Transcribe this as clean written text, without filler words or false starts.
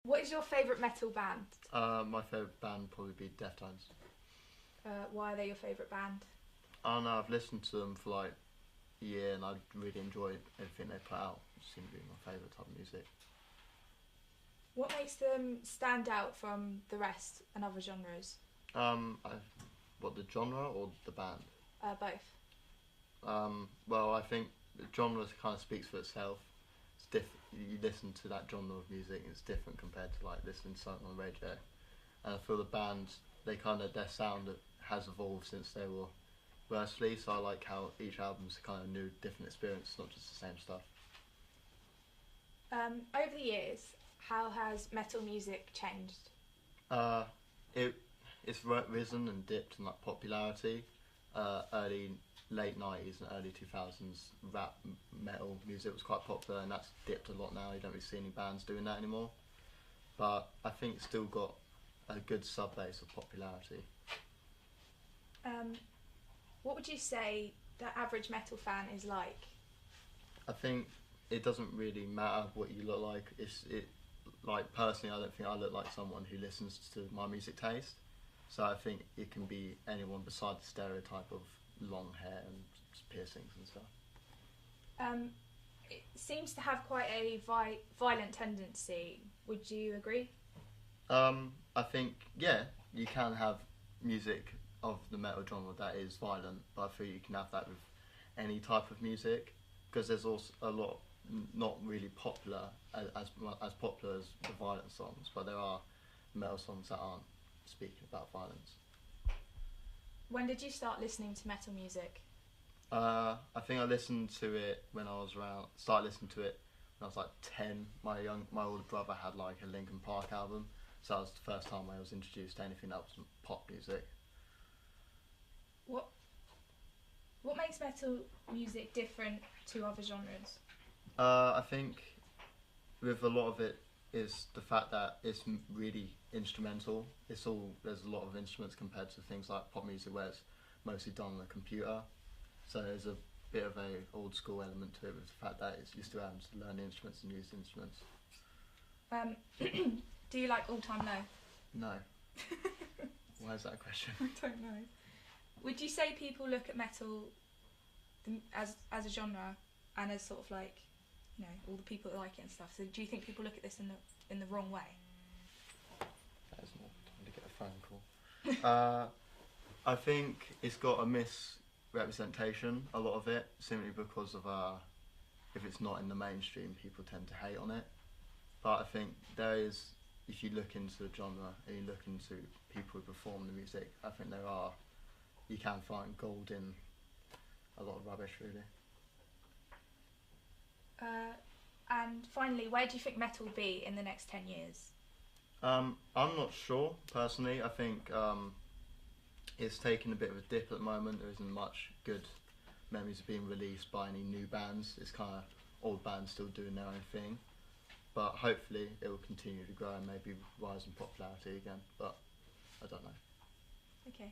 What is your favourite metal band? My favourite band would probably be Deftones. Why are they your favourite band? I don't know, I've listened to them for like a year and I really enjoyed everything they put out. It seemed to be my favourite type of music. What makes them stand out from the rest and other genres? I, what, the genre or the band? Both. Well, I think the genre kind of speaks for itself. You listen to that genre of music, and it's different compared to like listening to something on the radio. And I feel the band, their sound has evolved since they were first released. So I like how each album's a kind of new, different experience, not just the same stuff. Over the years, how has metal music changed? Uh, it it's risen and dipped in like popularity. Early late 90s and early 2000s metal music was quite popular, and that's dipped a lot now. You don't really see any bands doing that anymore, but I think it's still got a good sub base of popularity. Um, what would you say the average metal fan is like? I think it doesn't really matter what you look like. Like personally, I don't think I look like someone who listens to my music taste. So I think it can be anyone beside the stereotype of long hair and piercings and stuff. Um, it seems to have quite a violent tendency. Would you agree? I think, yeah, you can have music of the metal genre that is violent, but I feel you can have that with any type of music, because there's also a lot not really popular as popular as the violent songs, but there are metal songs that aren't speaking about violence. When did you start listening to metal music? I think I listened to it when I was around. Started listening to it when I was like 10. My older brother had like a Linkin Park album, so that was the first time I was introduced to anything that was pop music. What What makes metal music different to other genres? I think with a lot of it is the fact that it's really instrumental. There's a lot of instruments compared to things like pop music where it's mostly done on a computer. So there's a bit of a old school element to it with the fact that you're still having to learn the instruments and use the instruments. Um, do you like All Time Low? No. Why is that a question? I don't know. Would you say people look at metal as a genre and as sort of like, you know, all the people that like it and stuff? So do you think people look at this in the wrong way? That is not time to get a phone call. I think it's got a misrepresentation, a lot of it, simply because of if it's not in the mainstream, people tend to hate on it. But I think if you look into the genre and you look into people who perform the music, I think you can find gold in a lot of rubbish, really. And finally, where do you think metal will be in the next 10 years? I'm not sure, personally. I think it's taking a bit of a dip at the moment. There isn't much good memories of being released by any new bands. It's kind of old bands still doing their own thing. But hopefully it will continue to grow and maybe rise in popularity again. But I don't know. Okay.